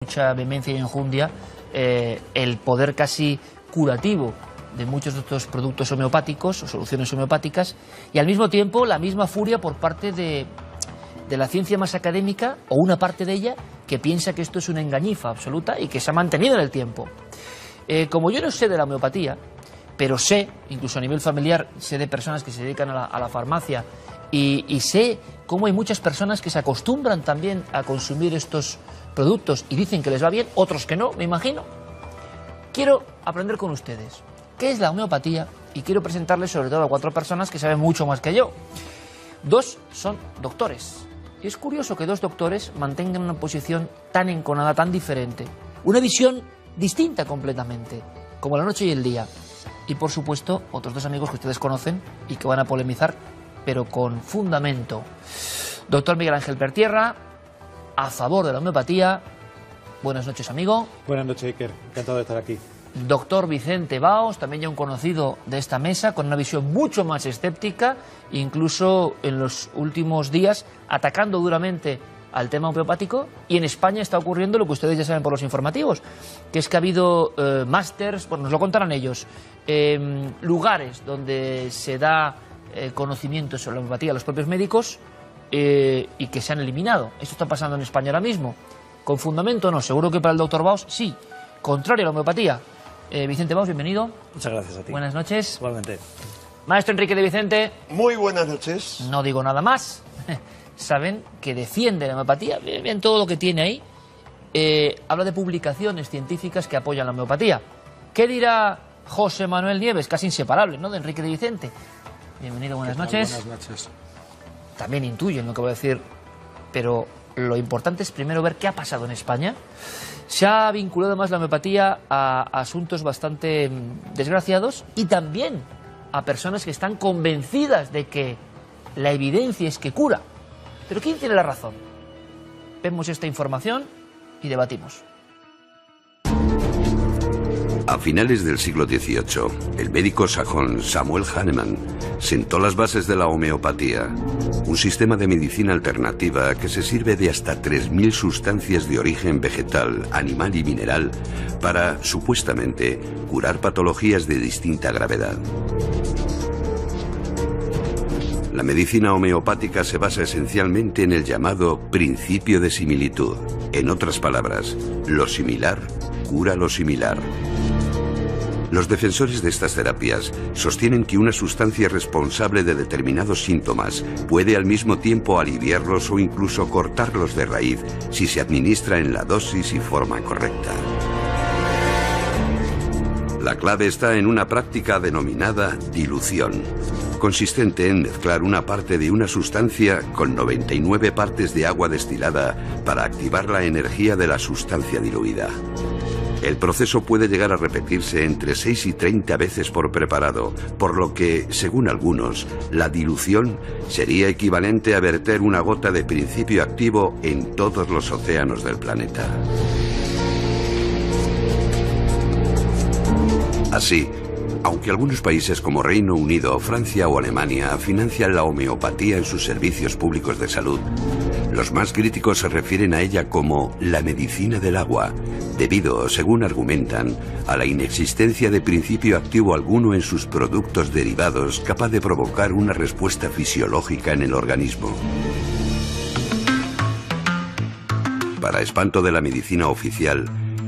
mucha vehemencia y enjundia el poder casi curativo de muchos de estos productos homeopáticos o soluciones homeopáticas, y al mismo tiempo la misma furia por parte de la ciencia más académica, o una parte de ella, que piensa que esto es una engañifa absoluta y que se ha mantenido en el tiempo. Como yo no sé de la homeopatía, pero sé, incluso a nivel familiar, sé de personas que se dedican a la farmacia y sé cómo hay muchas personas que se acostumbran también a consumir estos productos y dicen que les va bien, otros que no, me imagino. Quiero aprender con ustedes qué es la homeopatía y quiero presentarles sobre todo a 4 personas que saben mucho más que yo. 2 son doctores. Y es curioso que 2 doctores mantengan una posición tan enconada, tan diferente. Una visión distinta completamente, como la noche y el día. Y por supuesto, otros 2 amigos que ustedes conocen y que van a polemizar, pero con fundamento. Doctor Miguel Ángel Pertierra, a favor de la homeopatía. Buenas noches, amigo. Buenas noches, Iker. Encantado de estar aquí. Doctor Vicente Baos, también ya un conocido de esta mesa, con una visión mucho más escéptica, incluso en los últimos días atacando duramente al tema homeopático. Y en España está ocurriendo lo que ustedes ya saben por los informativos, que es que ha habido másters, bueno, nos lo contarán ellos, lugares donde se da conocimiento sobre la homeopatía a los propios médicos y que se han eliminado. Esto está pasando en España ahora mismo. ¿Con fundamento? No, seguro que para el doctor Baos sí. Contrario a la homeopatía. Vicente Baos, bienvenido. Muchas gracias a ti. Buenas noches. Igualmente. Maestro Enrique de Vicente. Muy buenas noches. No digo nada más. Saben que defiende la homeopatía. Vean todo lo que tiene ahí. Habla de publicaciones científicas que apoyan la homeopatía. ¿Qué dirá José Manuel Nieves? Casi inseparable, ¿no?, de Enrique de Vicente. Bienvenido, buenas noches. Buenas noches. También intuyen lo que voy a decir, pero lo importante es primero ver qué ha pasado en España. Se ha vinculado más la homeopatía a asuntos bastante desgraciados y también a personas que están convencidas de que la evidencia es que cura. Pero ¿quién tiene la razón? Vemos esta información y debatimos. A finales del siglo XVIII, el médico sajón Samuel Hahnemann sentó las bases de la homeopatía, un sistema de medicina alternativa que se sirve de hasta 3.000 sustancias de origen vegetal, animal y mineral para, supuestamente, curar patologías de distinta gravedad. La medicina homeopática se basa esencialmente en el llamado principio de similitud. En otras palabras, lo similar cura lo similar. Los defensores de estas terapias sostienen que una sustancia responsable de determinados síntomas puede al mismo tiempo aliviarlos o incluso cortarlos de raíz si se administra en la dosis y forma correcta. La clave está en una práctica denominada dilución, consistente en mezclar una parte de una sustancia con 99 partes de agua destilada para activar la energía de la sustancia diluida. El proceso puede llegar a repetirse entre 6 y 30 veces por preparado, por lo que, según algunos, la dilución sería equivalente a verter una gota de principio activo en todos los océanos del planeta. Así, aunque algunos países como Reino Unido, Francia o Alemania financian la homeopatía en sus servicios públicos de salud, los más críticos se refieren a ella como la medicina del agua, debido, según argumentan, a la inexistencia de principio activo alguno en sus productos derivados capaz de provocar una respuesta fisiológica en el organismo. Para espanto de la medicina oficial,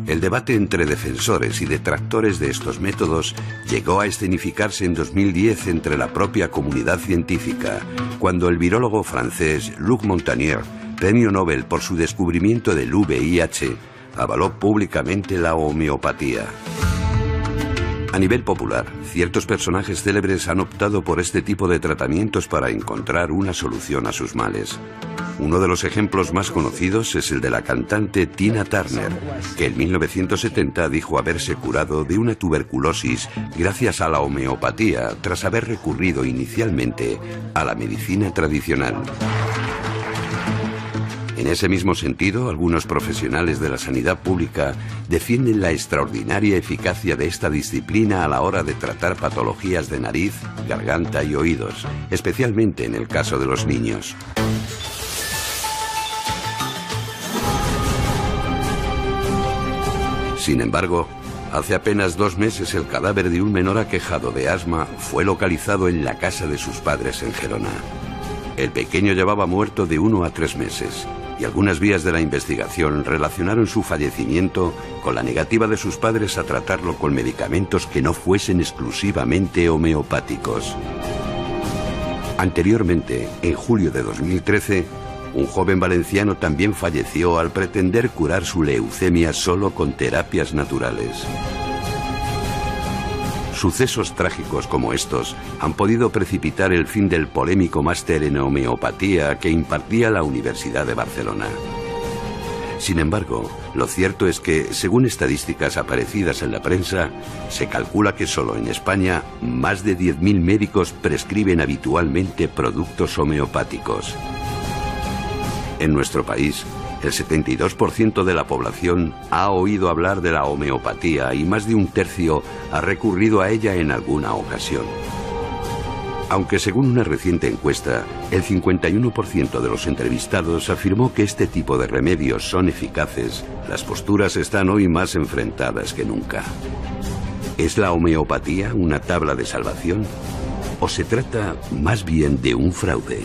el debate entre defensores y detractores de estos métodos llegó a escenificarse en 2010 entre la propia comunidad científica, cuando el virólogo francés Luc Montagnier, premio Nobel por su descubrimiento del VIH, avaló públicamente la homeopatía. A nivel popular, ciertos personajes célebres han optado por este tipo de tratamientos para encontrar una solución a sus males. Uno de los ejemplos más conocidos es el de la cantante Tina Turner, que en 1970 dijo haberse curado de una tuberculosis gracias a la homeopatía tras haber recurrido inicialmente a la medicina tradicional. En ese mismo sentido, algunos profesionales de la sanidad pública defienden la extraordinaria eficacia de esta disciplina a la hora de tratar patologías de nariz, garganta y oídos, especialmente en el caso de los niños. Sin embargo, hace apenas 2 meses el cadáver de un menor aquejado de asma fue localizado en la casa de sus padres en Gerona. El pequeño llevaba muerto de 1 a 3 meses y algunas vías de la investigación relacionaron su fallecimiento con la negativa de sus padres a tratarlo con medicamentos que no fuesen exclusivamente homeopáticos. Anteriormente, en julio de 2013, un joven valenciano también falleció al pretender curar su leucemia solo con terapias naturales. Sucesos trágicos como estos han podido precipitar el fin del polémico máster en homeopatía que impartía la Universidad de Barcelona. Sin embargo, lo cierto es que, según estadísticas aparecidas en la prensa, se calcula que solo en España más de 10.000 médicos prescriben habitualmente productos homeopáticos. En nuestro país, el 72% de la población ha oído hablar de la homeopatía y más de 1/3 ha recurrido a ella en alguna ocasión. Aunque según una reciente encuesta, el 51% de los entrevistados afirmó que este tipo de remedios son eficaces, las posturas están hoy más enfrentadas que nunca. ¿Es la homeopatía una tabla de salvación? ¿O se trata más bien de un fraude?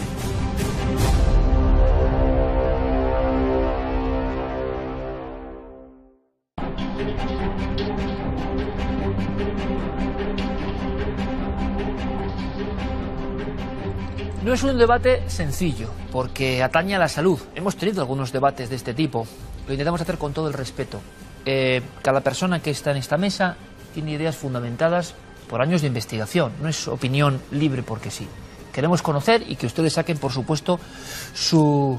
No es un debate sencillo, porque atañe a la salud. Hemos tenido algunos debates de este tipo. Lo intentamos hacer con todo el respeto. Cada persona que está en esta mesa tiene ideas fundamentadas por años de investigación. No es opinión libre porque sí. Queremos conocer y que ustedes saquen, por supuesto, su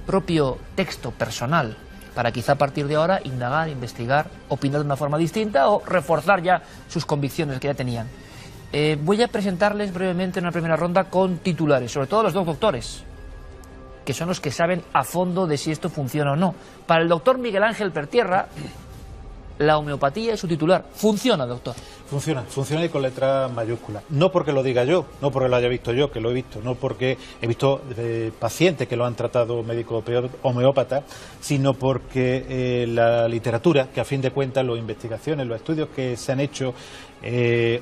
propio texto personal, para quizá a partir de ahora indagar, investigar, opinar de una forma distinta o reforzar ya sus convicciones que ya tenían. Voy a presentarles brevemente en una primera ronda con titulares, sobre todo los 2 doctores, que son los que saben a fondo de si esto funciona o no. Para el doctor Miguel Ángel Pertierra, la homeopatía es su titular. ¿Funciona, doctor? Funciona y con letra mayúscula. No porque lo diga yo, no porque lo haya visto yo, que lo he visto, no porque he visto pacientes que lo han tratado médicos homeópatas, sino porque la literatura, que a fin de cuentas las investigaciones, los estudios que se han hecho,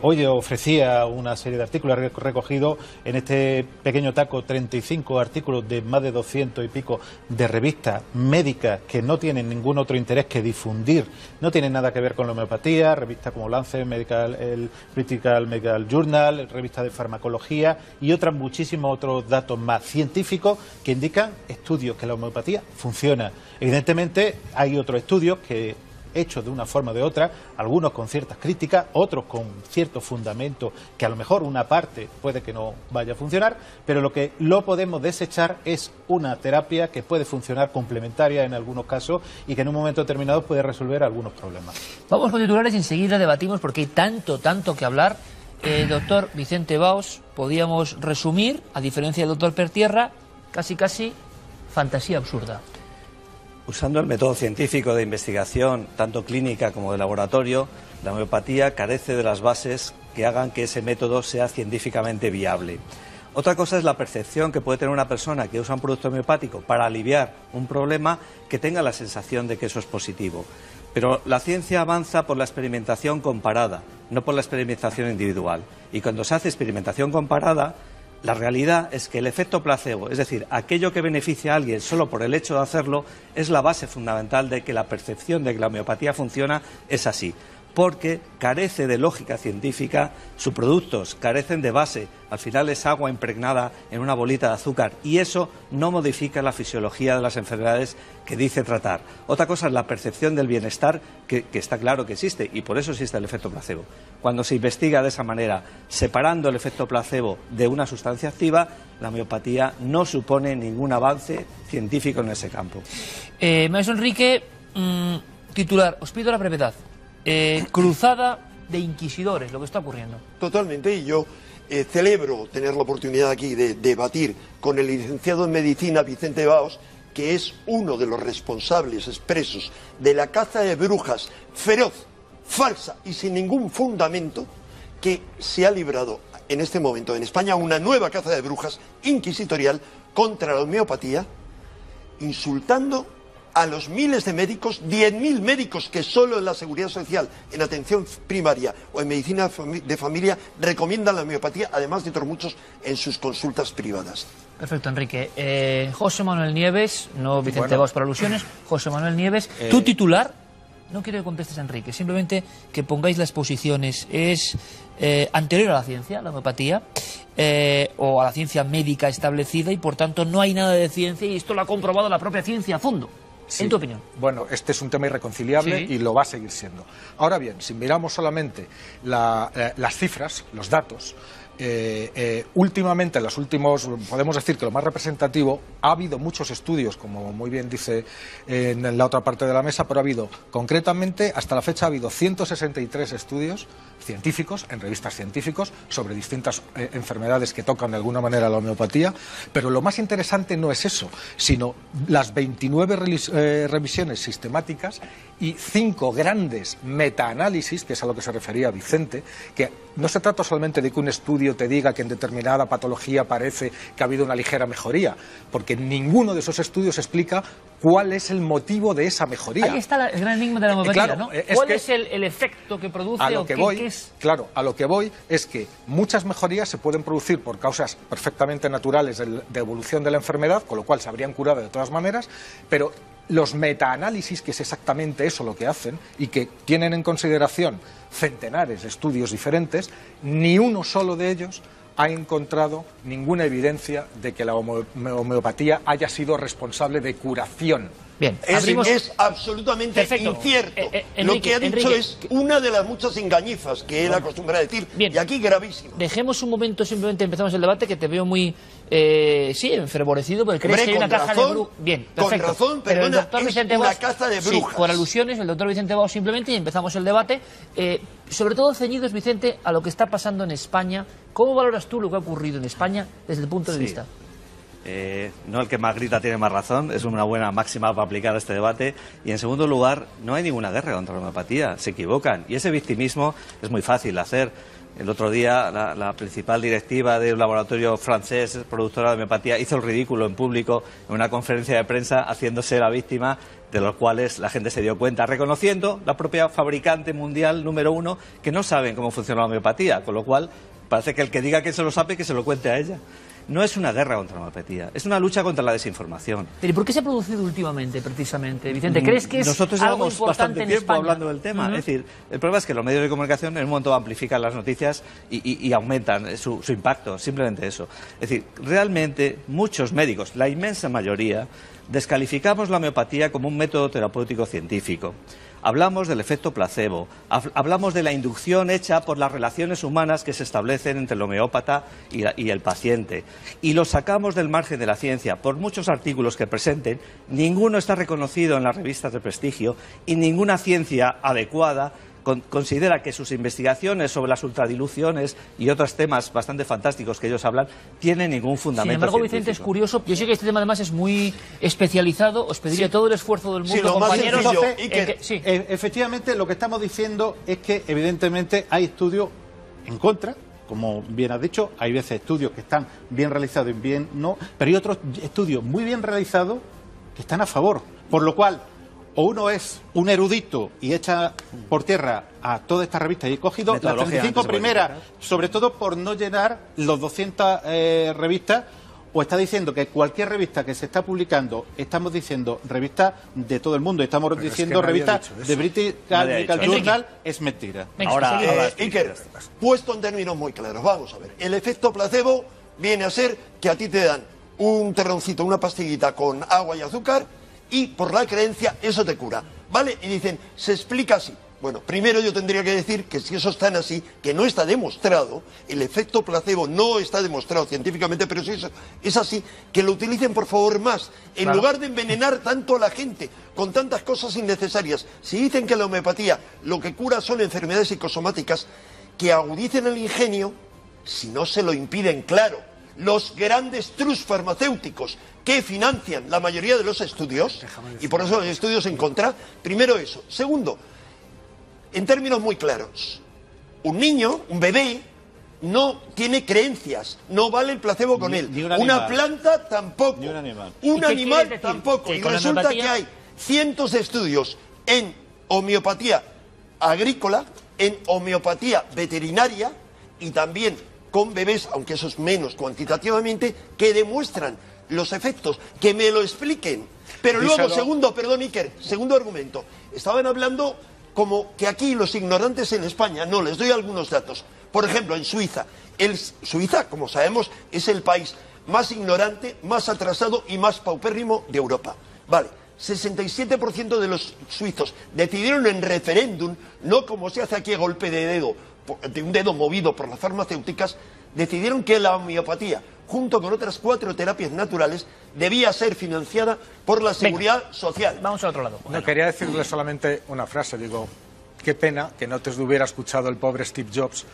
hoy ofrecía una serie de artículos, he recogido en este pequeño taco 35 artículos de más de 200 y pico de revistas médicas que no tienen ningún otro interés que difundir, no tienen nada que ver con la homeopatía, revistas como Lancet, el Critical Medical Journal, revista de farmacología y muchísimos otros datos más científicos que indican estudios que la homeopatía funciona. Evidentemente hay otros estudios que hechos de una forma o de otra, algunos con ciertas críticas, otros con ciertos fundamentos que a lo mejor una parte puede que no vaya a funcionar, pero lo que lo podemos desechar es una terapia que puede funcionar complementaria en algunos casos y que en un momento determinado puede resolver algunos problemas. Vamos con titulares y enseguida debatimos porque hay tanto que hablar. Doctor Vicente Baos, podíamos resumir, a diferencia del doctor Pertierra, casi fantasía absurda. Usando el método científico de investigación, tanto clínica como de laboratorio, la homeopatía carece de las bases que hagan que ese método sea científicamente viable. Otra cosa es la percepción que puede tener una persona que usa un producto homeopático para aliviar un problema, que tenga la sensación de que eso es positivo. Pero la ciencia avanza por la experimentación comparada, no por la experimentación individual. Y cuando se hace experimentación comparada, la realidad es que el efecto placebo, es decir, aquello que beneficia a alguien solo por el hecho de hacerlo, es la base fundamental de que la percepción de que la homeopatía funciona es así. Porque carece de lógica científica, sus productos carecen de base, al final es agua impregnada en una bolita de azúcar y eso no modifica la fisiología de las enfermedades que dice tratar. Otra cosa es la percepción del bienestar, que está claro que existe y por eso existe el efecto placebo. Cuando se investiga de esa manera, separando el efecto placebo de una sustancia activa, la homeopatía no supone ningún avance científico en ese campo. Maestro Enrique, titular, os pido la brevedad. Cruzada de inquisidores, lo que está ocurriendo. Totalmente, y yo celebro tener la oportunidad aquí de debatir con el licenciado en Medicina Vicente Baos, que es uno de los responsables expresos de la caza de brujas feroz, falsa y sin ningún fundamento que se ha librado en este momento en España una nueva caza de brujas inquisitorial contra la homeopatía, insultando a los miles de médicos, 10.000 médicos que solo en la Seguridad Social, en atención primaria o en medicina de familia recomiendan la homeopatía, además de otros muchos en sus consultas privadas. Perfecto, Enrique. José Manuel Nieves, no Vicente Baos por alusiones, José Manuel Nieves, tu titular, no quiero que contestes, Enrique, simplemente que pongáis las posiciones. ¿Es anterior a la ciencia, la homeopatía, o a la ciencia médica establecida, y por tanto no hay nada de ciencia, y esto lo ha comprobado la propia ciencia a fondo? Sí. ¿En tu opinión? Bueno, este es un tema irreconciliable y lo va a seguir siendo. Ahora bien, si miramos solamente las cifras, los datos, últimamente, en los últimos, podemos decir que lo más representativo, ha habido muchos estudios, como muy bien dice en la otra parte de la mesa, pero ha habido, concretamente, hasta la fecha ha habido 163 estudios científicos, en revistas científicos, sobre distintas enfermedades que tocan de alguna manera la homeopatía, pero lo más interesante no es eso, sino las 29 revisiones sistemáticas y 5 grandes metaanálisis, que es a lo que se refería Vicente, que no se trata solamente de que un estudio te diga que en determinada patología parece que ha habido una ligera mejoría, porque ninguno de esos estudios explica cuál es el motivo de esa mejoría. Ahí está el gran enigma de la homeopatía, claro, ¿no? ¿Cuál es el efecto que produce? A lo que voy, claro, a lo que voy es que muchas mejorías se pueden producir por causas perfectamente naturales de evolución de la enfermedad, con lo cual se habrían curado de todas maneras, pero los metaanálisis, que es exactamente eso lo que hacen, y que tienen en consideración centenares de estudios diferentes, ni uno solo de ellos ha encontrado ninguna evidencia de que la homeopatía haya sido responsable de curación. Bien, es absolutamente incierto. Enrique, lo que ha dicho Enrique, es una de las muchas engañifas que él acostumbra a decir, bien, y aquí gravísimo. Dejemos un momento, simplemente empezamos el debate, que te veo muy enfervorecido, porque crees que hay una caja de brujas. Bien, perfecto. Con razón, pero el doctor es Vicente una Baos, caza de brujas. Sí, por alusiones, el doctor Vicente Baos simplemente, y empezamos el debate, sobre todo ceñidos, Vicente, a lo que está pasando en España. ¿Cómo valoras tú lo que ha ocurrido en España desde el punto de vista? No el que más grita tiene más razón, es una buena máxima para aplicar a este debate. Y en segundo lugar, no hay ninguna guerra contra la homeopatía, se equivocan. Y ese victimismo es muy fácil hacer. El otro día la principal directiva de un laboratorio francés, productora de homeopatía, hizo el ridículo en público en una conferencia de prensa haciéndose la víctima, de los cuales la gente se dio cuenta, reconociendo la propia fabricante mundial número 1 que no saben cómo funciona la homeopatía, con lo cual parece que el que diga que se lo sabe, que se lo cuente a ella. No es una guerra contra la homeopatía, es una lucha contra la desinformación. ¿Pero y por qué se ha producido últimamente, precisamente, Vicente? ¿Crees que es Nosotros algo llevamos importante bastante en tiempo España? hablando del tema. Es decir, el problema es que los medios de comunicación en un momento amplifican las noticias y aumentan su impacto, simplemente eso. Es decir, realmente muchos médicos, la inmensa mayoría, descalificamos la homeopatía como un método terapéutico científico. Hablamos del efecto placebo, hablamos de la inducción hecha por las relaciones humanas que se establecen entre el homeópata y el paciente, y lo sacamos del margen de la ciencia. Por muchos artículos que presenten, ninguno está reconocido en las revistas de prestigio y ninguna ciencia adecuada considera que sus investigaciones sobre las ultradiluciones y otros temas bastante fantásticos que ellos hablan tienen ningún fundamento. Sin embargo, científico. Vicente, es curioso. Yo sé que este tema además es muy especializado. Os pediría todo el esfuerzo del mundo, compañeros. Efectivamente, lo que estamos diciendo es que evidentemente hay estudios en contra. Como bien has dicho, hay veces estudios que están bien realizados y bien no, pero hay otros estudios muy bien realizados que están a favor. Por lo cual, o uno es un erudito y echa por tierra a toda esta revista y he cogido las 35 primeras, sobre todo por no llenar los 200 revistas, o está diciendo que cualquier revista que se está publicando, estamos diciendo revistas de todo el mundo, estamos diciendo revistas de British Medical Journal, es mentira. Ahora, Iker, puesto en términos muy claros, vamos a ver, el efecto placebo viene a ser que a ti te dan un terroncito, una pastillita con agua y azúcar, y por la creencia eso te cura, ¿vale? Y dicen, se explica así. Bueno, primero yo tendría que decir que si eso es tan así, que no está demostrado, el efecto placebo no está demostrado científicamente, pero si eso es así, que lo utilicen por favor más, en lugar de envenenar tanto a la gente con tantas cosas innecesarias. Si dicen que la homeopatía lo que cura son enfermedades psicosomáticas, que agudicen el ingenio, si no se lo impiden, claro. Los grandes trusts farmacéuticos que financian la mayoría de los estudios, y por eso los estudios en contra, primero eso. Segundo, en términos muy claros, un niño, un bebé, no tiene creencias, no vale el placebo con él. Una planta tampoco, un animal tampoco. Y resulta que hay cientos de estudios en homeopatía agrícola, en homeopatía veterinaria y también con bebés, aunque eso es menos cuantitativamente, que demuestran los efectos, que me lo expliquen. Pero luego, perdón Iker, segundo argumento, estaban hablando como que aquí los ignorantes en España, no, les doy algunos datos. Por ejemplo, en Suiza, Suiza, como sabemos, es el país más ignorante, más atrasado y más paupérrimo de Europa. Vale, 67% de los suizos decidieron en referéndum, no como se hace aquí a golpe de dedo, de un dedo movido por las farmacéuticas, decidieron que la homeopatía, junto con otras 4 terapias naturales, debía ser financiada por la Seguridad Social. Vamos al otro lado. No, quería decirle solamente una frase, digo, qué pena que no te hubiera escuchado el pobre Steve Jobs,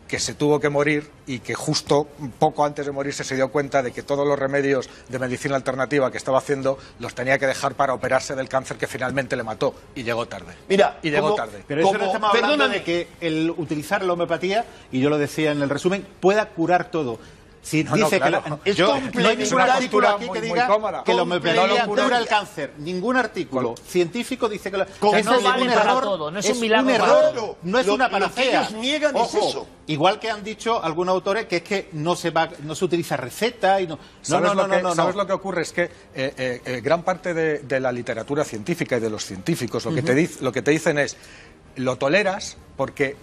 que se tuvo que morir y que justo poco antes de morirse se dio cuenta de que todos los remedios de medicina alternativa que estaba haciendo los tenía que dejar para operarse del cáncer que finalmente le mató, y llegó tarde. Mira, llegó tarde. Pero eso no estamos hablando de que el utilizar la homeopatía, y yo lo decía en el resumen, pueda curar todo. Si dice claro. que no hay ningún artículo aquí que diga que la homeopatía cura el cáncer. Ningún artículo científico dice que no vale para todo, no es un milagro. Error, no es una panacea. Lo que ellos niegan es eso. Igual que han dicho algunos autores que es que no se utiliza receta y no. ¿Sabes lo que ocurre? Es que gran parte de la literatura científica y de los científicos lo que te dicen es, lo toleras porque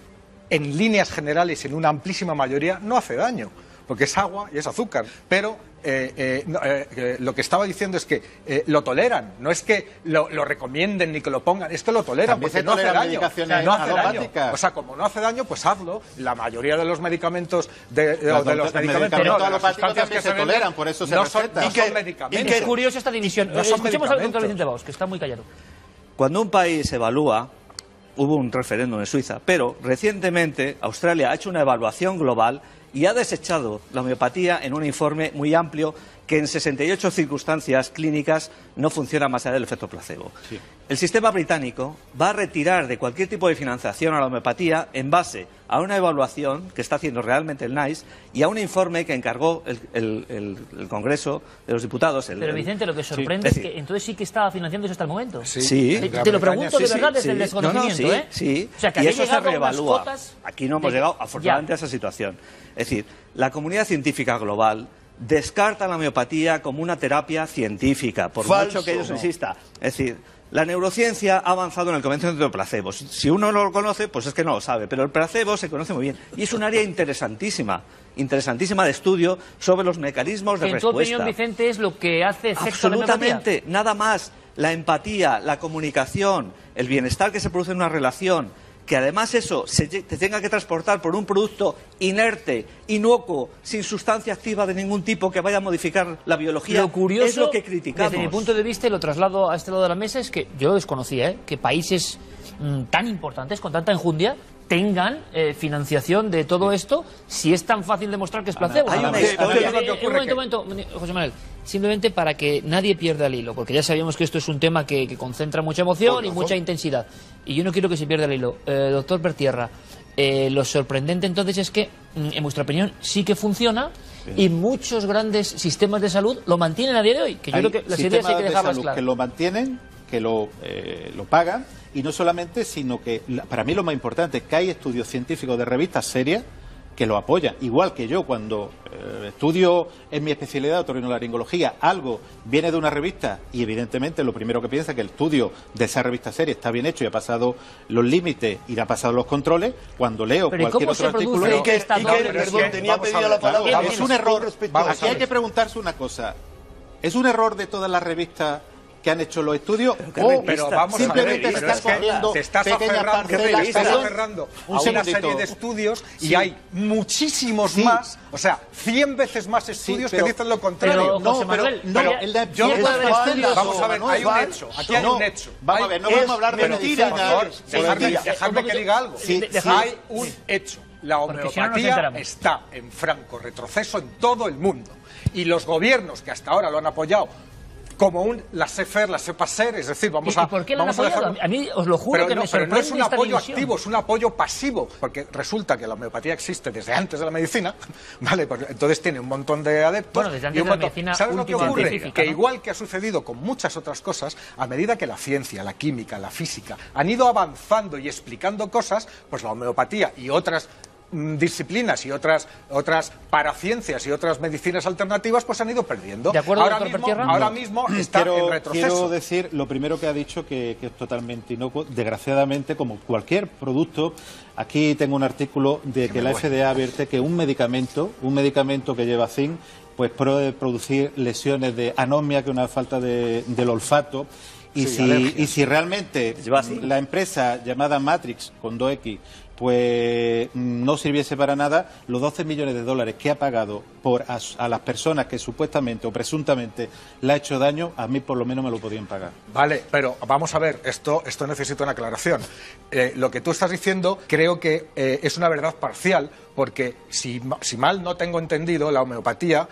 en líneas generales y en una amplísima mayoría no hace daño, porque es agua y es azúcar, pero lo que estaba diciendo es que lo toleran, no es que lo recomienden ni que lo pongan, es que lo toleran porque no hace daño. No hace daño. O sea, como no hace daño, pues hazlo. La mayoría de los medicamentos los medicamentos alopáticos que se toleran, por eso se recetan. No son medicamentos. Es curioso esta división. Escuchemos al doctor Vicente Baus, que está muy callado. Cuando un país evalúa, hubo un referéndum en Suiza, pero recientemente Australia ha hecho una evaluación global y ha desechado la homeopatía en un informe muy amplio que en 68 circunstancias clínicas no funciona más allá del efecto placebo. Sí. El sistema británico va a retirar de cualquier tipo de financiación a la homeopatía en base a una evaluación que está haciendo realmente el NICE y a un informe que encargó el Congreso de los Diputados. Pero Vicente, lo que sorprende es que entonces sí que estaba financiándose hasta el momento. Sí. Te lo pregunto de verdad desde el desconocimiento. Sí. O sea, que y eso se reevalúa. Aquí no hemos llegado afortunadamente a esa situación. Es decir, la comunidad científica global descarta la homeopatía como una terapia científica, por mucho que ellos insistan. Es decir, la neurociencia ha avanzado en el convencimiento de placebos. Si uno no lo conoce, pues es que no lo sabe, pero el placebo se conoce muy bien. Y es un área interesantísima de estudio sobre los mecanismos de respuesta. En tu opinión, Vicente, es lo que hace efecto la homeopatía. Absolutamente, nada más. La empatía, la comunicación, el bienestar que se produce en una relación, que además eso te tenga que transportar por un producto inerte, inocuo, sin sustancia activa de ningún tipo que vaya a modificar la biología, lo curioso, es lo que criticamos. Desde mi punto de vista, y lo traslado a este lado de la mesa, es que yo lo desconocía, que países tan importantes, con tanta enjundia, tengan financiación de todo esto, si es tan fácil demostrar que es placebo. Hay una historia. Un momento, José Manuel. Simplemente para que nadie pierda el hilo, porque ya sabíamos que esto es un tema que concentra mucha emoción y mucha intensidad. Y yo no quiero que se pierda el hilo. Doctor Bertierra, lo sorprendente entonces es que, en vuestra opinión, sí que funciona y muchos grandes sistemas de salud lo mantienen a día de hoy. Que yo creo que las ideas hay que dejarlas claras. Que lo mantienen, que lo pagan, y no solamente, sino que, para mí lo más importante es que hay estudios científicos de revistas serias que lo apoyan. Igual que yo, cuando estudio en mi especialidad, otorrinolaringología, algo viene de una revista y evidentemente lo primero que piensa es que el estudio de esa revista seria está bien hecho y ha pasado los límites y ha pasado los controles, cuando leo cualquier otro artículo... Es un error. Aquí hay que preguntarse una cosa. ¿Es un error de todas las revistas que han hecho los estudios pero vamos simplemente a ver, están corriendo te estás aferrando a una serie de estudios y hay muchísimos más, o sea, 100 veces más estudios que dicen lo contrario. Vamos a ver, hay un hecho, aquí hay un hecho. Vamos a ver, no vamos a hablar de medicina. Dejadme que diga algo. Hay un hecho. La homeopatía está en franco retroceso en todo el mundo y los gobiernos que hasta ahora lo han apoyado como un laissez-faire, laissez-passer, es decir, vamos a... ¿Y por qué lo han vamos a apoyado? dejarlo... A mí os lo juro que me sorprende. Pero no es un esta apoyo división. activo, es un apoyo pasivo, porque resulta que la homeopatía existe desde antes de la medicina, ¿vale? Pues entonces tiene un montón de adeptos. Bueno, desde antes y un de la montón... medicina ¿Sabes lo que última ocurre? científica, Que ¿no? igual que ha sucedido con muchas otras cosas, a medida que la ciencia, la química, la física han ido avanzando y explicando cosas, pues la homeopatía y otras disciplinas y otras paraciencias y otras medicinas alternativas pues han ido perdiendo. ¿De acuerdo, ahora doctor mismo, Pertierra? ahora mismo está en retroceso. Quiero decir lo primero que ha dicho, que es totalmente inocuo. Desgraciadamente, como cualquier producto, aquí tengo un artículo de que la FDA advierte que un medicamento que lleva zinc pues puede producir lesiones de anomia, que es una falta del olfato. Y, sí, y si realmente la empresa llamada Matrix, con 2X, pues no sirviese para nada, los 12 millones de dólares que ha pagado a las personas que supuestamente o presuntamente le ha hecho daño, a mí por lo menos me lo podían pagar. Vale, pero vamos a ver, esto necesita una aclaración. Lo que tú estás diciendo creo que es una verdad parcial, porque si mal no tengo entendido, la homeopatía,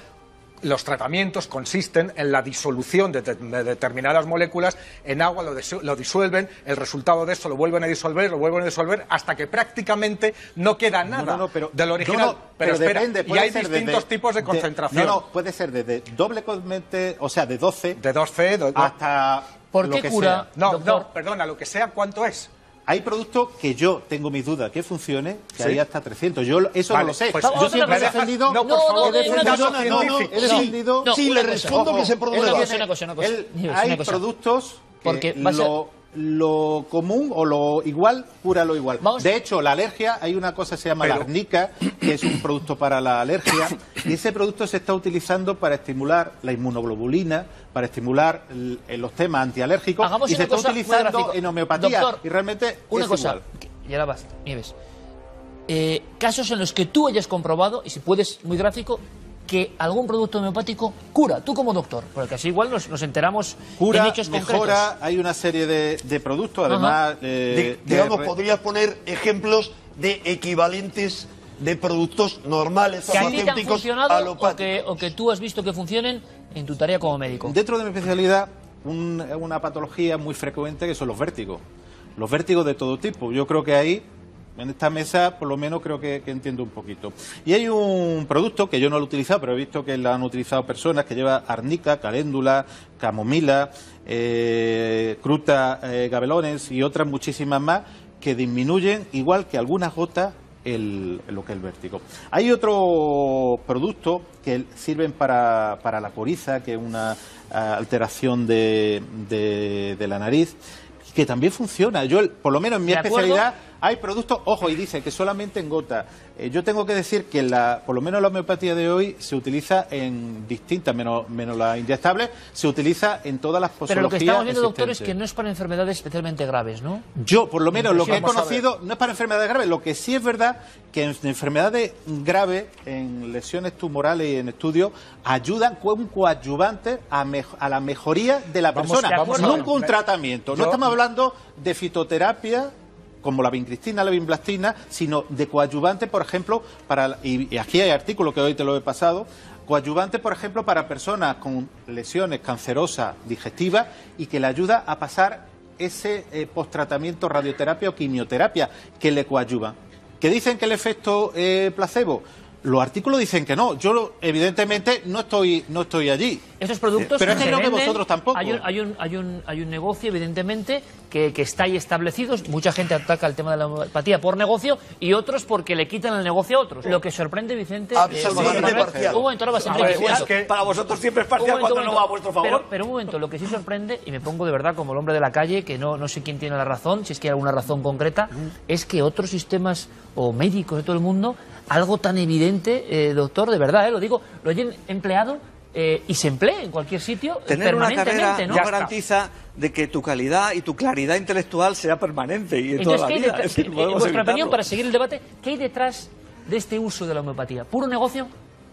los tratamientos consisten en la disolución de determinadas moléculas en agua, lo disuelven, el resultado de eso lo vuelven a disolver, hasta que prácticamente no queda nada del original. Pero espera, depende, y hay distintos tipos de concentración. Puede ser desde doblemente, o sea, de 12, hasta ¿Por lo qué que cura? sea. No, perdona, lo que sea, ¿cuánto es? Hay productos que yo tengo mis dudas que funcione, que ¿Sí? hay hasta 300. Yo eso Vale, no lo sé. pues yo siempre he defendido... No, por favor, he defendido... Sí, le respondo que se produce. Una cosa. Hay productos porque que lo común o lo igual cura lo igual. De hecho, la alergia, hay una cosa que se llama la arnica, que es un producto para la alergia, y ese producto se está utilizando para estimular la inmunoglobulina, para estimular los temas antialérgicos. Hagamos y se una está cosa muy utilizando gráfica. en homeopatía. Doctor, y realmente una es cosa, igual. y ahora basta, Nieves. Casos en los que tú hayas comprobado, y si puedes, muy gráfico, que algún producto homeopático cura, tú como doctor, porque así igual nos enteramos Cura, en hechos mejora, concretos. hay una serie de productos, además... digamos, podrías poner ejemplos de equivalentes de productos normales ¿Que a ti te han farmacéuticos funcionado alopáticos. o que tú has visto que funcionen en tu tarea como médico? Dentro de mi especialidad, una patología muy frecuente que son los vértigos. Los vértigos de todo tipo. Yo creo que ahí, en esta mesa, por lo menos creo que entiendo un poquito. Y hay un producto que yo no lo he utilizado, pero he visto que lo han utilizado personas, que lleva arnica, caléndula, camomila, cruta, gabelones y otras muchísimas más, que disminuyen, igual que algunas gotas, lo que es el vértigo. Hay otros productos que sirven para la coriza, que es una alteración de la nariz, que también funciona. Yo, por lo menos en mi especialidad, hay productos, ojo, y dice que solamente en gota. Yo tengo que decir que por lo menos la homeopatía de hoy se utiliza en distintas, menos las inyectables, se utiliza en todas las posologías. Pero lo que estamos viendo, doctor, es existentes. que no es para enfermedades especialmente graves, ¿no? Yo, por lo menos, lo que he Vamos a conocido no es para enfermedades graves. Lo que sí es verdad que en enfermedades graves, en lesiones tumorales y en estudios, ayudan como un coadyuvante a la mejoría de la persona. Nunca un tratamiento. No estamos hablando de fitoterapia como la vincristina, la vinblastina, sino de coadyuvante, por ejemplo, y aquí hay artículos que hoy te lo he pasado, coadyuvante, por ejemplo, para personas con lesiones cancerosas digestivas y que le ayuda a pasar ese posttratamiento radioterapia o quimioterapia que le coadyuva. ¿Que dicen que el efecto placebo? Los artículos dicen que no. Yo, evidentemente, no estoy allí. Estos productos pero es que se creo que venden, vosotros tampoco. Hay un negocio, evidentemente, que está ahí establecido. Mucha gente ataca el tema de la homeopatía por negocio y otros porque le quitan el negocio a otros. Lo que sorprende, Vicente... Absolutamente parcial. Un momento, ahora vas a Es que para vosotros siempre es parcial cuando no va a vuestro favor. Pero un momento, lo que sí sorprende, y me pongo de verdad como el hombre de la calle, que no sé quién tiene la razón, si es que hay alguna razón concreta, es que otros sistemas o médicos de todo el mundo, algo tan evidente, doctor, de verdad, lo digo, lo hayan empleado y se emplee en cualquier sitio tener una permanentemente, carrera ¿no? ya garantiza de que tu calidad y tu claridad intelectual sea permanente y en toda la vida. Es decir, en podemos vuestra evitarlo. opinión, para seguir el debate, ¿qué hay detrás de este uso de la homeopatía? ¿Puro negocio?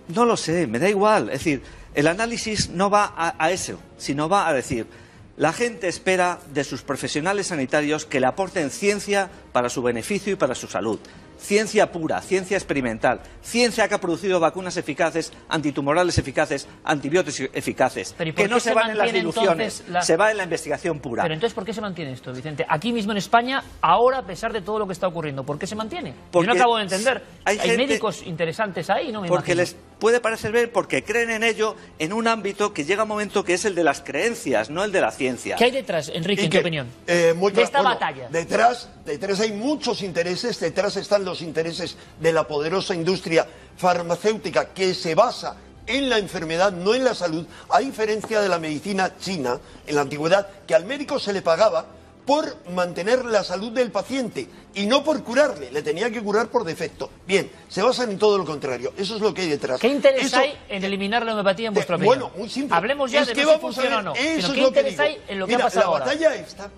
No lo sé, me da igual. Es decir, el análisis no va a eso, sino va a decir, la gente espera de sus profesionales sanitarios que le aporten ciencia para su beneficio y para su salud. ciencia pura, ciencia experimental, ciencia que ha producido vacunas eficaces, antitumorales eficaces, antibióticos eficaces, que no se van en las diluciones, se va en la investigación pura. Pero entonces, ¿por qué se mantiene esto, Vicente? Aquí mismo en España, ahora, a pesar de todo lo que está ocurriendo, ¿por qué se mantiene? Porque yo no acabo de entender. Hay médicos interesantes ahí, ¿no? Porque les puede parecer bien, porque creen en ello en un ámbito que llega un momento que es el de las creencias, no el de la ciencia. ¿Qué hay detrás, Enrique, en tu opinión, de esta batalla? Detrás hay muchos intereses, detrás están los intereses de la poderosa industria farmacéutica que se basa en la enfermedad, no en la salud, a diferencia de la medicina china en la antigüedad, que al médico se le pagaba por mantener la salud del paciente y no por curarle, le tenía que curar por defecto. Bien, se basan en todo lo contrario, eso es lo que hay detrás. ¿Qué interés hay en eliminar la homeopatía en vuestra opinión? Bueno, muy simple. Hablemos ya de no si funciona o no, sino ¿qué interés hay en lo que ha pasado ahora? La batalla esta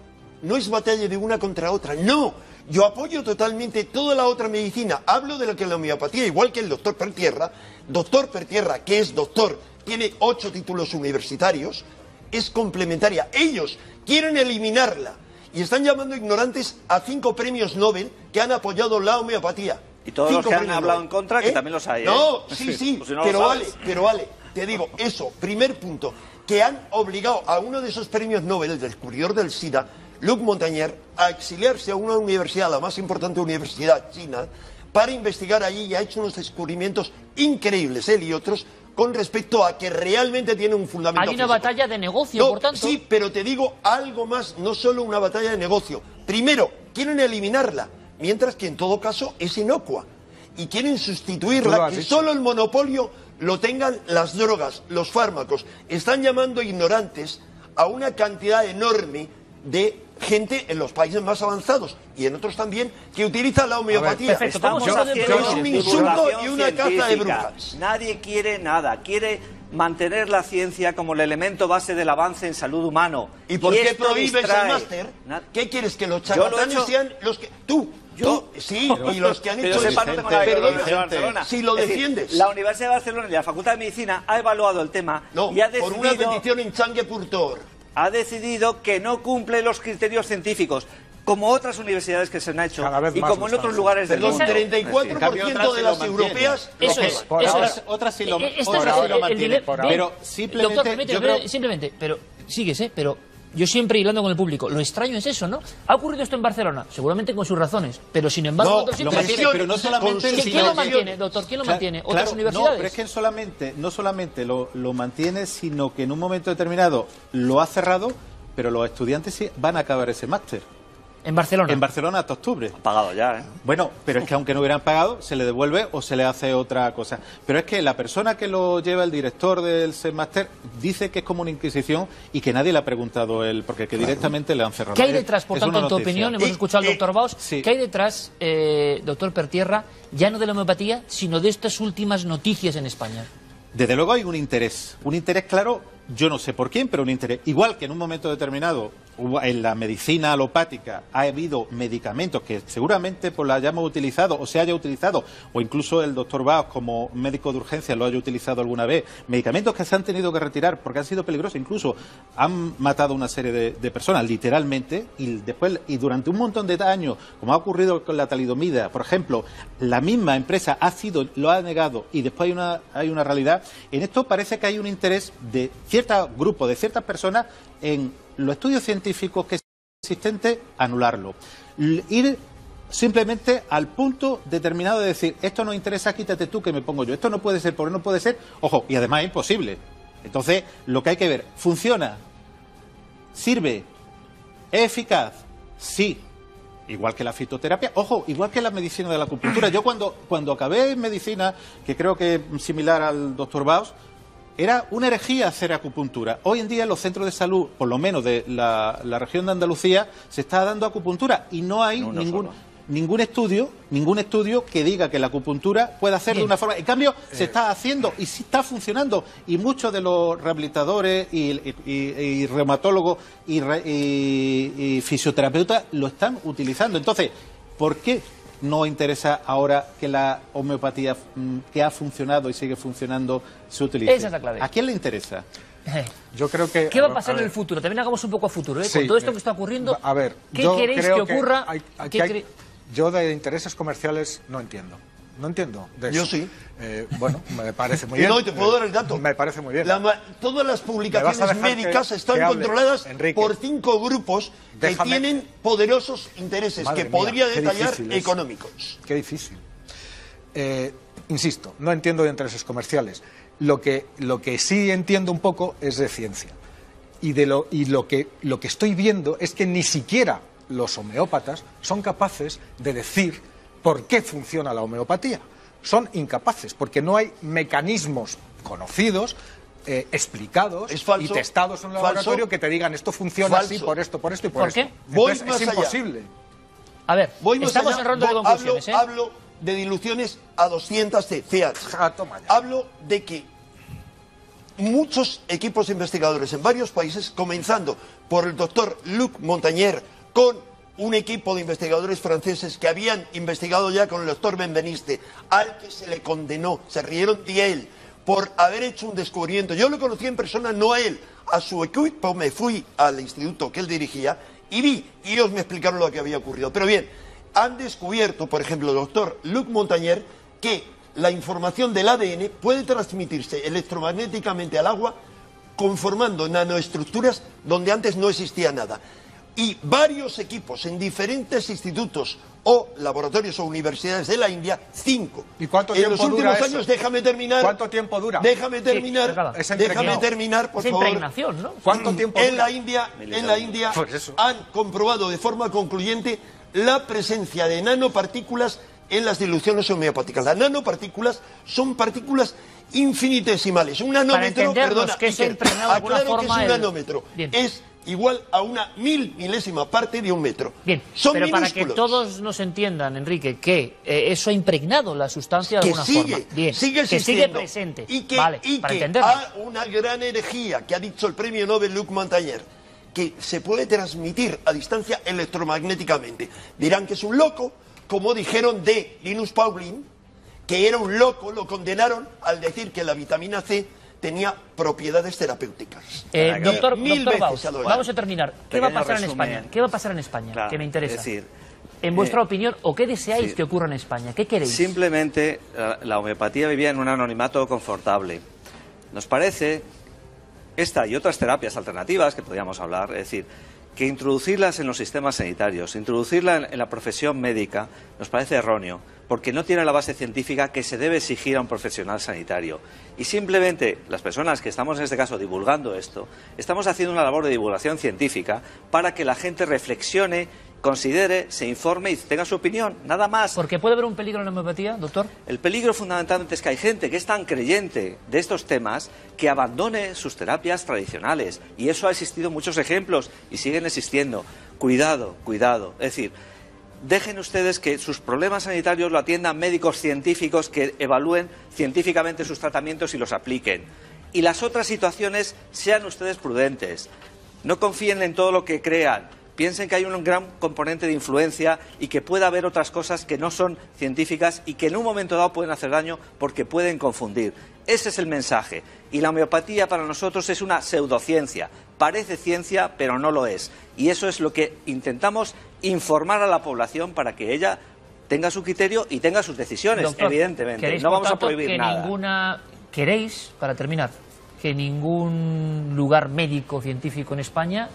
no es batalla de una contra otra, no. Yo apoyo totalmente toda la otra medicina. Hablo de lo que la homeopatía, igual que el doctor Pertierra, que es doctor, tiene 8 títulos universitarios, es complementaria. Ellos quieren eliminarla y están llamando ignorantes a 5 premios Nobel que han apoyado la homeopatía. Y todos los que han hablado en contra, que también los hay. No, sí, pues si no pero vale. Te digo, eso, primer punto, que han obligado a uno de esos premios Nobel, el descubridor del SIDA, Luc Montagnier, a exiliarse a una universidad, la más importante universidad china, para investigar allí, y ha hecho unos descubrimientos increíbles, él y otros, con respecto a que realmente tiene un fundamento Hay una físico. Batalla de negocio, por tanto. Sí, pero te digo algo más, no solo una batalla de negocio. Primero, quieren eliminarla, mientras que en todo caso es inocua. Y quieren sustituirla, que solo el monopolio lo tengan las drogas, los fármacos. Están llamando ignorantes a una cantidad enorme de gente en los países más avanzados y en otros también que utiliza la homeopatía. Estamos es un insulto y una caza de brujas. Nadie quiere nada, quiere mantener la ciencia como el elemento base del avance en salud humano. ¿Y por qué prohíbes el máster? ¿Qué quieres? ¿Que los charlatanes sean los que... Sí, y los que han hecho... Barcelona. Si lo defiendes. La Universidad de Barcelona y la Facultad de Medicina ha evaluado el tema y ha decidido... por una petición en Changue Purtor. Ha decidido que no cumple los criterios científicos, como otras universidades que se han hecho y como en otros lugares del mundo. El 34% de las europeas... Eso es. Otras sí lo mantienen. Pero simplemente, pero sigues, pero yo siempre hilando con el público. Lo extraño es eso, ¿no? Ha ocurrido esto en Barcelona, seguramente con sus razones, pero sin embargo... lo mantiene, pero no solamente... ¿Quién lo mantiene, doctor? ¿Quién lo mantiene? ¿Otras universidades? No, pero es que no solamente lo mantiene, sino que en un momento determinado lo ha cerrado, pero los estudiantes sí van a acabar ese máster. ¿En Barcelona? En Barcelona hasta octubre. Han pagado ya, ¿eh? Bueno, pero es que aunque no hubieran pagado, se le devuelve o se le hace otra cosa. Pero es que la persona que lo lleva, el director del máster, dice que es como una inquisición y que nadie le ha preguntado él, porque que directamente le han cerrado. ¿Qué hay detrás, por tanto, en tu opinión? Hemos escuchado al doctor Baos. Sí. ¿Qué hay detrás, doctor Pertierra, ya no de la homeopatía, sino de estas últimas noticias en España? Desde luego hay un interés claro, yo no sé por quién, pero un interés. Igual que en un momento determinado en la medicina alopática ha habido medicamentos que seguramente pues la hayamos utilizado o se haya utilizado, o incluso el doctor Baos como médico de urgencia lo haya utilizado alguna vez, medicamentos que se han tenido que retirar porque han sido peligrosos, incluso han matado a una serie de personas literalmente, y durante un montón de años, como ha ocurrido con la talidomida, por ejemplo, la misma empresa lo ha negado y después hay una realidad. En esto parece que hay un interés de ciertos grupos, de ciertas personas en los estudios científicos que existentes, anularlo. Ir simplemente al punto determinado de decir, esto no interesa, quítate tú que me pongo yo. Esto no puede ser, porque no puede ser. Ojo, y además es imposible. Entonces, lo que hay que ver, ¿funciona? ¿Sirve? ¿Es eficaz? Sí. Igual que la fitoterapia, ojo, igual que la medicina de la acupuntura. Yo cuando acabé en medicina, que creo que es similar al doctor Baos, era una herejía hacer acupuntura. Hoy en día en los centros de salud, por lo menos de la región de Andalucía, se está dando acupuntura y no hay ningún estudio que diga que la acupuntura puede hacer de una forma. En cambio, se está haciendo y sí está funcionando. Y muchos de los rehabilitadores y reumatólogos y fisioterapeutas lo están utilizando. Entonces, ¿por qué no interesa ahora que la homeopatía que ha funcionado y sigue funcionando se utilice? Esa es la clave. ¿A quién le interesa? Yo creo que... ¿Qué va a pasar en el futuro? También hagamos un poco a futuro, ¿eh? Sí, con todo esto que está ocurriendo. A ver, ¿qué queréis que ocurra? Yo de intereses comerciales no entiendo. No entiendo de eso. Yo sí. Bueno, me parece muy bien. No, te puedo dar el dato. Me parece muy bien. Todas las publicaciones médicas están controladas por 5 grupos que tienen poderosos intereses, Madre que mía, podría qué detallar difícil es. económicos. Qué difícil. Insisto, no entiendo de intereses comerciales. Lo que sí entiendo un poco es de ciencia. Y lo que estoy viendo es que ni siquiera los homeópatas son capaces de decir por qué funciona la homeopatía. Son incapaces, porque no hay mecanismos conocidos, explicados y testados en un laboratorio que te digan esto funciona así, por esto y por esto. ¿Por qué? Entonces, es imposible. A ver, estamos en ronda de conclusiones. Hablo de diluciones a 200 CH. Hablo de que muchos equipos investigadores en varios países, comenzando por el doctor Luc Montagnier, con un equipo de investigadores franceses que habían investigado ya con el doctor Benveniste, al que se le condenó, se rieron de él por haber hecho un descubrimiento. Yo lo conocí en persona, no a él, a su equipo. Me fui al instituto que él dirigía y vi, y ellos me explicaron lo que había ocurrido. Pero bien, han descubierto, por ejemplo, el doctor Luc Montagnier, que la información del ADN puede transmitirse electromagnéticamente al agua, conformando nanoestructuras donde antes no existía nada. Y varios equipos en diferentes institutos o laboratorios o universidades de la India, 5. ¿Y cuánto tiempo en los últimos dura años, eso? déjame terminar. ¿Cuánto tiempo dura? Déjame terminar, déjame terminar, por favor. Impregnación, ¿no? ¿Cuánto tiempo En dura? la India han comprobado de forma concluyente la presencia de nanopartículas en las diluciones homeopáticas. Las nanopartículas son partículas infinitesimales. Un nanómetro, perdona, que eso impregnado de alguna aclaro que es forma un nanómetro. Es igual a una 1000 milésima parte de un metro. Bien, son pero minúsculos. para que todos nos entiendan, Enrique, que eso ha impregnado la sustancia de alguna forma. Bien, sigue que existiendo. sigue presente. Y que, vale, para entenderlo. ha una gran herejía que ha dicho el premio Nobel Luc Montagnier, que se puede transmitir a distancia electromagnéticamente. Dirán que es un loco, como dijeron de Linus Pauling, que era un loco, lo condenaron al decir que la vitamina C tenía propiedades terapéuticas. Doctor Baus, Baus, vamos a terminar. ¿Qué va a pasar en España? ¿Qué va a pasar en España? Claro, que me interesa. es decir, en vuestra opinión, ¿o qué deseáis que ocurra en España? ¿Qué queréis? Simplemente la homeopatía vivía en un anonimato confortable. Nos parece, esta y otras terapias alternativas que podríamos hablar, es decir, que introducirlas en los sistemas sanitarios, introducirla en la profesión médica, nos parece erróneo, porque no tiene la base científica que se debe exigir a un profesional sanitario. Y simplemente las personas que estamos en este caso divulgando esto, estamos haciendo una labor de divulgación científica para que la gente reflexione, considere, se informe y tenga su opinión, nada más. ¿Porque puede haber un peligro en la homeopatía, doctor? El peligro fundamentalmente es que hay gente que es tan creyente de estos temas que abandone sus terapias tradicionales. Y eso ha existido muchos ejemplos y siguen existiendo. Cuidado, cuidado. Es decir, dejen ustedes que sus problemas sanitarios lo atiendan médicos científicos que evalúen científicamente sus tratamientos y los apliquen. Y las otras situaciones, sean ustedes prudentes. No confíen en todo lo que crean. Piensen que hay un gran componente de influencia y que puede haber otras cosas que no son científicas y que en un momento dado pueden hacer daño porque pueden confundir. Ese es el mensaje. Y la homeopatía para nosotros es una pseudociencia. Parece ciencia, pero no lo es. Y eso es lo que intentamos informar a la población para que ella tenga su criterio y tenga sus decisiones, Doctor, evidentemente. No vamos a prohibir nada. ¿Queréis, para terminar, que ningún lugar médico científico en España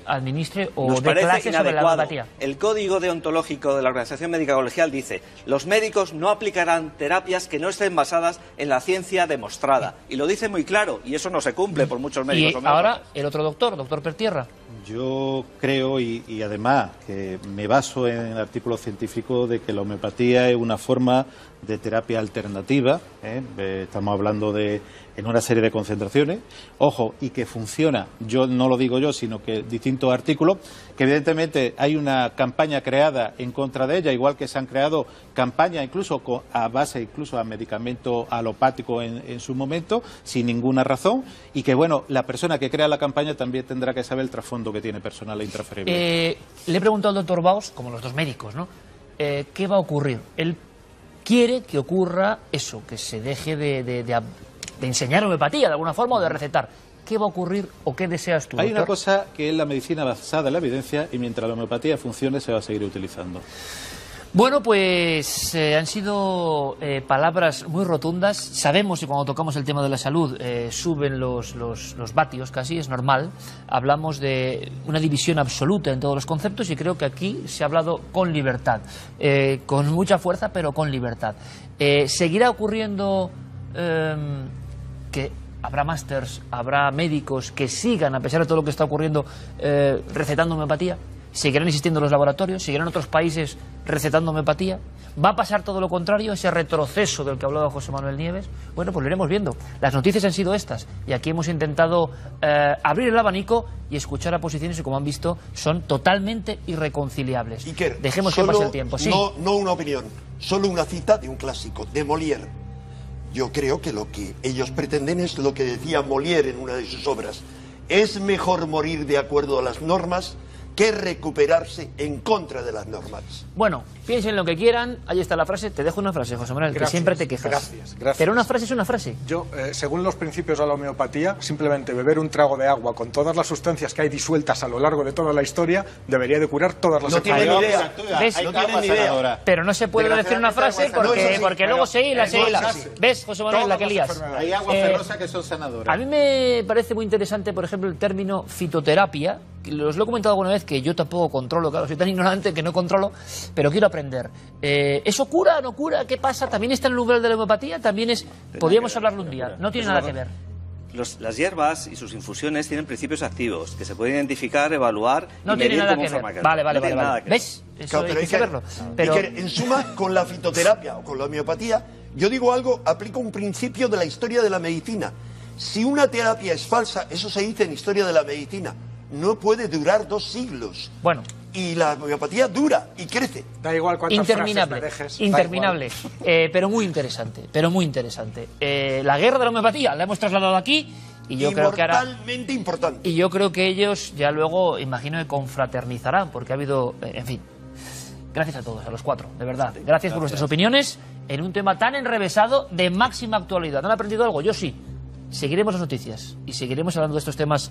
administre o nos dé parece clases sobre la inadecuado. homeopatía? El código deontológico de la Organización Médica Colegial dice: los médicos no aplicarán terapias que no estén basadas en la ciencia demostrada. Y lo dice muy claro, y eso no se cumple por muchos médicos. Y ahora el otro doctor Pertierra. Yo creo, y además que me baso en el artículo científico, de que la homeopatía es una forma de terapia alternativa. Estamos hablando de en una serie de concentraciones, ojo, y que funciona, yo no lo digo yo, sino que distintos artículos, que evidentemente hay una campaña creada en contra de ella, igual que se han creado campañas incluso a base incluso a medicamentos alopáticos en su momento, sin ninguna razón, y que bueno, la persona que crea la campaña también tendrá que saber el trasfondo que tiene personal e intransferible. Le he preguntado al doctor Baus, como los dos médicos, ¿no? ¿Qué va a ocurrir? Él quiere que ocurra eso, que se deje de enseñar homeopatía de alguna forma o de recetar. ¿Qué va a ocurrir o qué deseas tú, Hay doctor? una cosa que es la medicina basada en la evidencia, y mientras la homeopatía funcione se va a seguir utilizando. Bueno, pues han sido palabras muy rotundas. Sabemos que cuando tocamos el tema de la salud suben los vatios casi, es normal. Hablamos de una división absoluta en todos los conceptos y creo que aquí se ha hablado con libertad, con mucha fuerza, pero con libertad. ¿Seguirá ocurriendo que habrá másters, habrá médicos que sigan, a pesar de todo lo que está ocurriendo, recetando homeopatía? ¿Seguirán existiendo los laboratorios? ¿Seguirán otros países recetando homeopatía? ¿Va a pasar todo lo contrario, ese retroceso del que hablaba José Manuel Nieves? Bueno, pues lo iremos viendo. Las noticias han sido estas y aquí hemos intentado abrir el abanico y escuchar a posiciones que, como han visto, son totalmente irreconciliables. Iker, dejemos que pase el tiempo. ¿Sí? No una opinión, solo una cita de un clásico, de Molière. Yo creo que lo que ellos pretenden es lo que decía Molière en una de sus obras. Es mejor morir de acuerdo a las normas que recuperarse en contra de las normas. Bueno, piensen lo que quieran. Ahí está la frase. Te dejo una frase, José Manuel, Gracias, que siempre te quejas. Gracias. Pero una frase es una frase. Yo, según los principios de la homeopatía, simplemente beber un trago de agua con todas las sustancias que hay disueltas a lo largo de toda la historia debería de curar todas las enfermedades. No tienen idea. ¿Ves? No tienen idea. Pero no se puede decir una frase porque luego se hila. ¿Ves, José Manuel, la que lías? Hay agua ferrosa que son sanadoras. A mí me parece muy interesante, por ejemplo, el término fitoterapia. Os lo he comentado alguna vez que yo tampoco controlo, claro, soy tan ignorante que no controlo, pero quiero aprender. ¿Eso cura o no cura? ¿Qué pasa? ¿También está en el umbral de la homeopatía? También es... Podríamos hablarlo un día. No tiene nada que ver. Las hierbas y sus infusiones tienen principios activos que se pueden identificar, evaluar y no tiene medir nada como que un ver. farmacéutico. Vale. ¿Ves? Eso Claro, hay que saberlo. Pero en suma, con la fitoterapia o con la homeopatía, yo digo algo, aplico un principio de la historia de la medicina. Si una terapia es falsa, eso se dice en historia de la medicina, no puede durar 2 siglos. Bueno. Y la homeopatía dura y crece. Da igual cuántas Interminable, frases me dejes. interminable, pero muy interesante, la guerra de la homeopatía la hemos trasladado aquí y yo creo que ahora... Mortalmente importante. Y yo creo que ellos ya luego, imagino que confraternizarán, porque ha habido, en fin... Gracias a todos, a los 4, de verdad. Gracias por vuestras opiniones en un tema tan enrevesado de máxima actualidad. ¿Han aprendido algo? Yo sí. Seguiremos las noticias y seguiremos hablando de estos temas